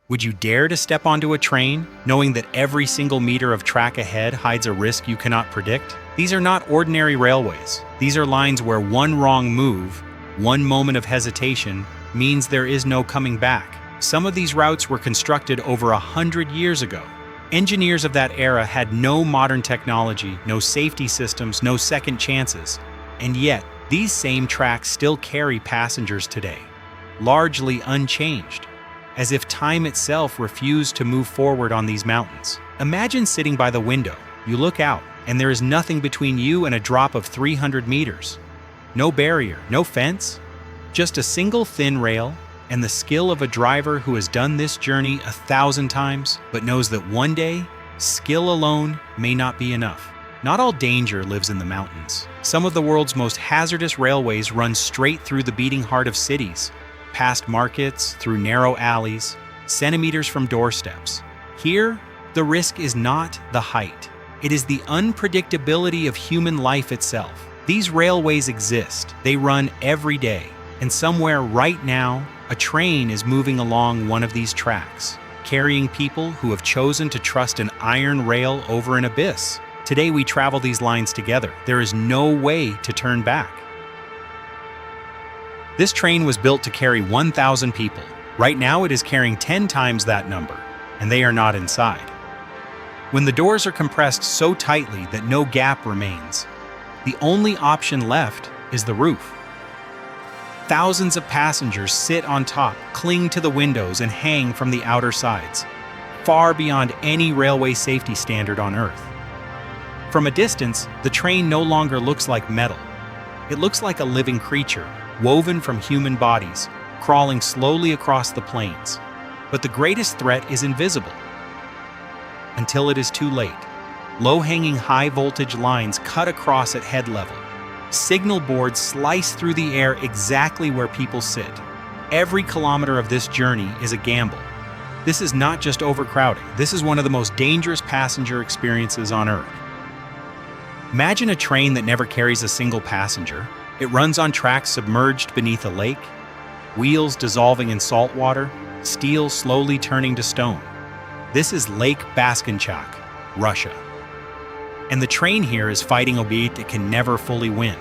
Would you dare to step onto a train, knowing that every single meter of track ahead hides a risk you cannot predict? These are not ordinary railways. These are lines where one wrong move, one moment of hesitation, means there is no coming back. Some of these routes were constructed over 100 years ago. Engineers of that era had no modern technology, no safety systems, no second chances. And yet, these same tracks still carry passengers today, largely unchanged, as if time itself refused to move forward on these mountains. Imagine sitting by the window. You look out, and there is nothing between you and a drop of 300 meters. No barrier, no fence, just a single thin rail and the skill of a driver who has done this journey 1,000 times, but knows that one day, skill alone may not be enough. Not all danger lives in the mountains. Some of the world's most hazardous railways run straight through the beating heart of cities, past markets, through narrow alleys, centimeters from doorsteps. Here, the risk is not the height. It is the unpredictability of human life itself. These railways exist. They run every day. And somewhere right now, a train is moving along one of these tracks, carrying people who have chosen to trust an iron rail over an abyss. Today we travel these lines together. There is no way to turn back. This train was built to carry 1,000 people. Right now it is carrying 10 times that number, and they are not inside. When the doors are compressed so tightly that no gap remains, the only option left is the roof. Thousands of passengers sit on top, cling to the windows, and hang from the outer sides, far beyond any railway safety standard on Earth. From a distance, the train no longer looks like metal. It looks like a living creature, woven from human bodies, crawling slowly across the plains. But the greatest threat is invisible. Until it is too late. Low-hanging high-voltage lines cut across at head level. Signal boards slice through the air exactly where people sit. Every kilometer of this journey is a gamble. This is not just overcrowding. This is one of the most dangerous passenger experiences on Earth. Imagine a train that never carries a single passenger. It runs on tracks submerged beneath a lake, wheels dissolving in salt water, steel slowly turning to stone. This is Lake Baskinchak, Russia. And the train here is fighting a beat it can never fully win.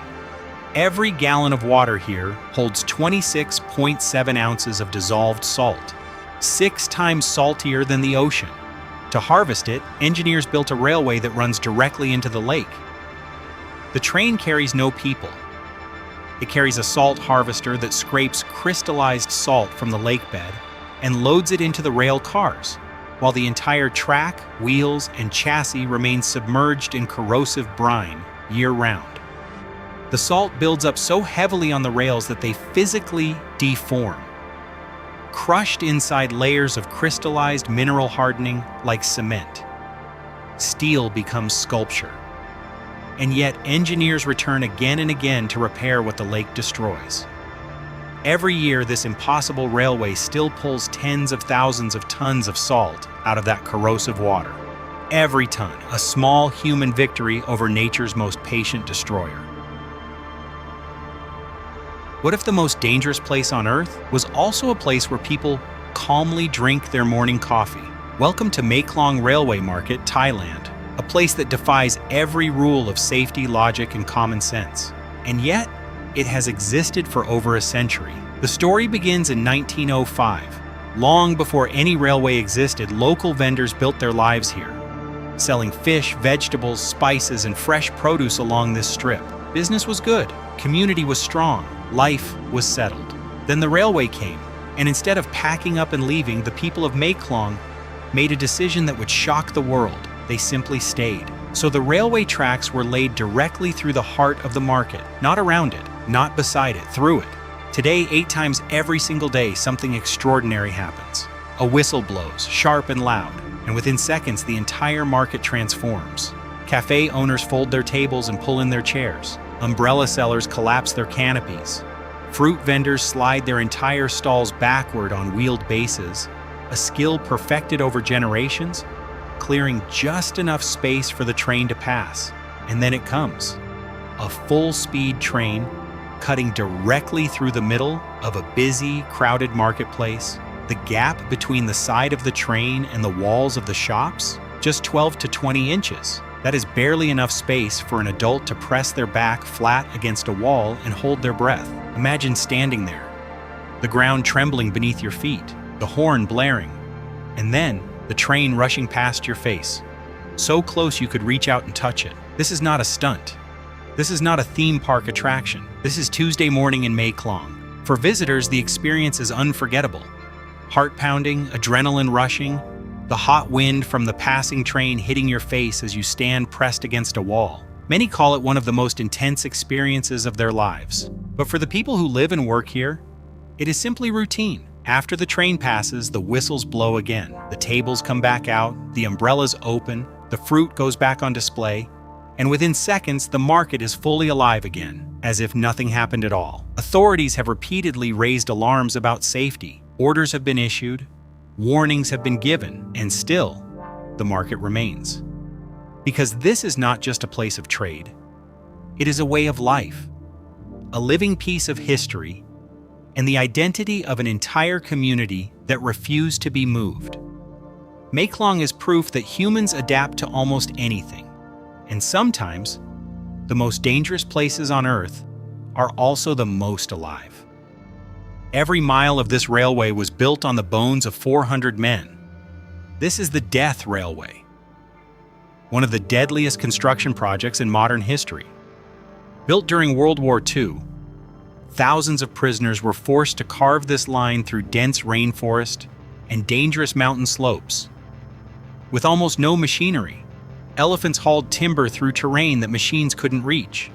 Every gallon of water here holds 26.7 ounces of dissolved salt, 6 times saltier than the ocean. To harvest it, engineers built a railway that runs directly into the lake. The train carries no people. It carries a salt harvester that scrapes crystallized salt from the lake bed and loads it into the rail cars, while the entire track, wheels, and chassis remain submerged in corrosive brine year-round. The salt builds up so heavily on the rails that they physically deform, crushed inside layers of crystallized mineral hardening like cement. Steel becomes sculpture. And yet engineers return again and again to repair what the lake destroys. Every year, this impossible railway still pulls tens of thousands of tons of salt out of that corrosive water. Every ton, a small human victory over nature's most patient destroyer. What if the most dangerous place on Earth was also a place where people calmly drink their morning coffee? Welcome to Maeklong Railway Market, Thailand, a place that defies every rule of safety, logic, and common sense. And yet, it has existed for over a century. The story begins in 1905. Long before any railway existed, local vendors built their lives here, selling fish, vegetables, spices, and fresh produce along this strip. Business was good, community was strong, life was settled. Then the railway came, and instead of packing up and leaving, the people of Maeklong made a decision that would shock the world. They simply stayed. So the railway tracks were laid directly through the heart of the market, not around it, not beside it, through it. Today, 8 times every single day, something extraordinary happens. A whistle blows, sharp and loud, and within seconds, the entire market transforms. Cafe owners fold their tables and pull in their chairs. Umbrella sellers collapse their canopies. Fruit vendors slide their entire stalls backward on wheeled bases, a skill perfected over generations, clearing just enough space for the train to pass. And then it comes. A full-speed train cutting directly through the middle of a busy, crowded marketplace, The gap between the side of the train and the walls of the shops? Just 12 to 20 inches. That is barely enough space for an adult to press their back flat against a wall and hold their breath. Imagine standing there, the ground trembling beneath your feet, the horn blaring, and then the train rushing past your face, so close you could reach out and touch it. This is not a stunt. This is not a theme park attraction. This is Tuesday morning in Maeklong. For visitors, the experience is unforgettable. Heart pounding, adrenaline rushing, the hot wind from the passing train hitting your face as you stand pressed against a wall. Many call it one of the most intense experiences of their lives. But for the people who live and work here, it is simply routine. After the train passes, the whistles blow again. The tables come back out, the umbrellas open, the fruit goes back on display, and within seconds, the market is fully alive again, as if nothing happened at all. Authorities have repeatedly raised alarms about safety. Orders have been issued, warnings have been given, and still, the market remains. Because this is not just a place of trade. It is a way of life, a living piece of history, and the identity of an entire community that refused to be moved. Maeklong is proof that humans adapt to almost anything, and sometimes, the most dangerous places on Earth are also the most alive. Every mile of this railway was built on the bones of 400 men. This is the Death Railway, one of the deadliest construction projects in modern history. Built during World War II, thousands of prisoners were forced to carve this line through dense rainforest and dangerous mountain slopes. With almost no machinery, elephants hauled timber through terrain that machines couldn't reach.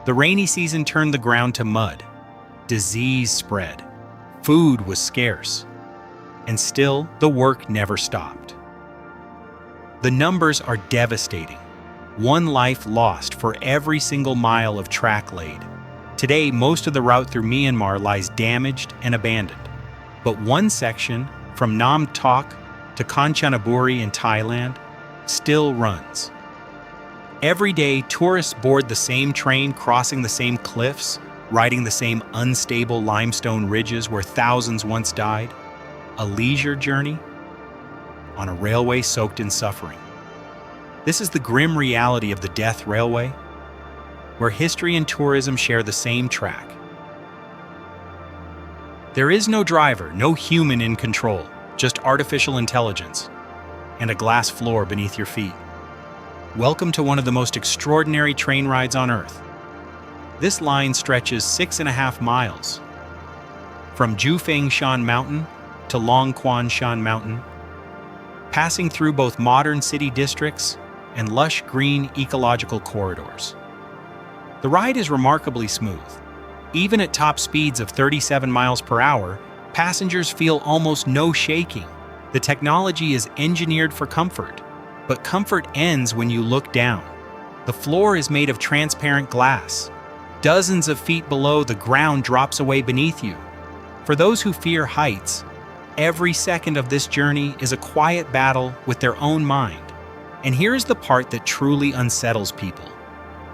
The rainy season turned the ground to mud. Disease spread. Food was scarce. And still, the work never stopped. The numbers are devastating. One life lost for every single mile of track laid. Today, most of the route through Myanmar lies damaged and abandoned. But one section, from Nam Tok to Kanchanaburi in Thailand, still runs. Every day, tourists board the same train, crossing the same cliffs, riding the same unstable limestone ridges where thousands once died. A leisure journey on a railway soaked in suffering. This is the grim reality of the Death Railway, where history and tourism share the same track. There is no driver, no human in control, just artificial intelligence and a glass floor beneath your feet. Welcome to one of the most extraordinary train rides on Earth. This line stretches 6.5 miles, from Jufeng Shan Mountain to Long Quan Shan Mountain, passing through both modern city districts and lush green ecological corridors. The ride is remarkably smooth. Even at top speeds of 37 miles per hour, passengers feel almost no shaking. The technology is engineered for comfort, but comfort ends when you look down. The floor is made of transparent glass. Dozens of feet below, the ground drops away beneath you. For those who fear heights, every second of this journey is a quiet battle with their own mind. And here's the part that truly unsettles people.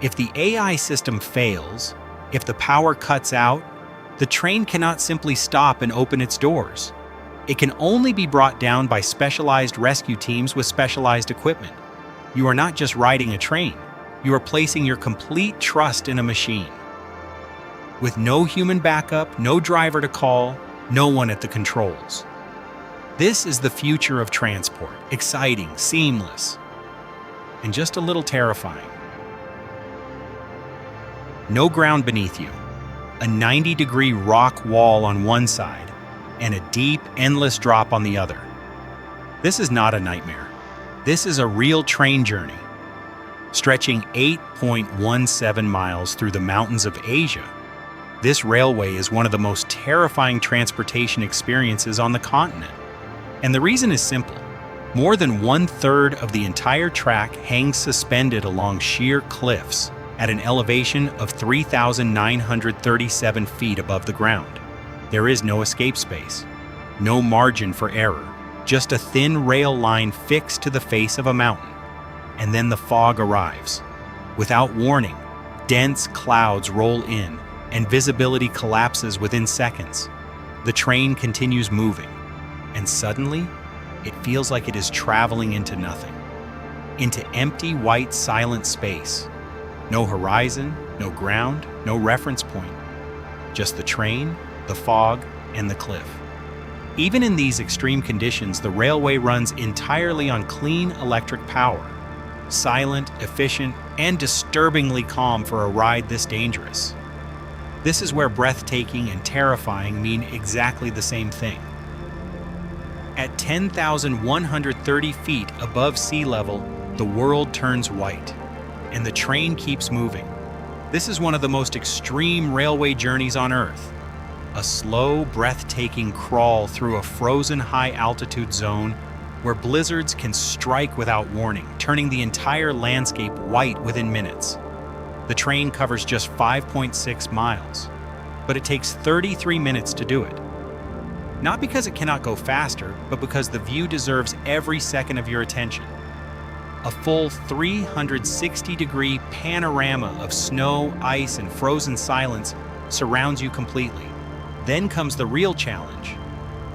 If the AI system fails, if the power cuts out, the train cannot simply stop and open its doors. It can only be brought down by specialized rescue teams with specialized equipment. You are not just riding a train, you are placing your complete trust in a machine. With no human backup, no driver to call, no one at the controls. This is the future of transport. Exciting, seamless, and just a little terrifying. No ground beneath you. A 90-degree rock wall on one side, and a deep, endless drop on the other. This is not a nightmare. This is a real train journey, stretching 8.17 miles through the mountains of Asia. This railway is one of the most terrifying transportation experiences on the continent. And the reason is simple. More than 1/3 of the entire track hangs suspended along sheer cliffs at an elevation of 3,937 feet above the ground. There is no escape space, no margin for error, just a thin rail line fixed to the face of a mountain. And then the fog arrives. Without warning, dense clouds roll in, and visibility collapses within seconds. The train continues moving, And suddenly, it feels like it is traveling into nothing, into empty, white, silent space. No horizon, no ground, no reference point. Just the train, the fog, and the cliff. Even in these extreme conditions, the railway runs entirely on clean electric power. Silent, efficient, and disturbingly calm for a ride this dangerous. This is where breathtaking and terrifying mean exactly the same thing. At 10,130 feet above sea level, the world turns white, and the train keeps moving. This is one of the most extreme railway journeys on Earth. A slow, breathtaking crawl through a frozen high-altitude zone where blizzards can strike without warning, turning the entire landscape white within minutes. The train covers just 5.6 miles, but it takes 33 minutes to do it. Not because it cannot go faster, but because the view deserves every second of your attention. A full 360-degree panorama of snow, ice, and frozen silence surrounds you completely. Then comes the real challenge,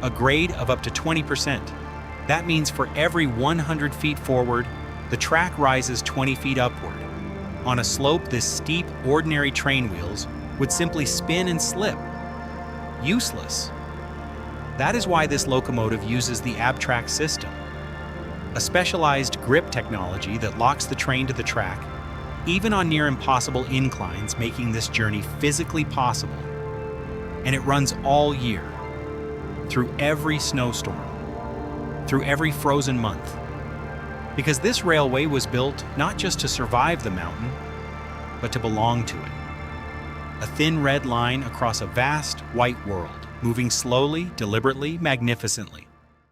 a grade of up to 20%. That means for every 100 feet forward, the track rises 20 feet upward. On a slope this steep, ordinary train wheels would simply spin and slip. Useless. That is why this locomotive uses the Abtract system, a specialized grip technology that locks the train to the track, even on near impossible inclines, making this journey physically possible. And it runs all year, through every snowstorm, through every frozen month. Because this railway was built not just to survive the mountain, but to belong to it. A thin red line across a vast white world, moving slowly, deliberately, magnificently.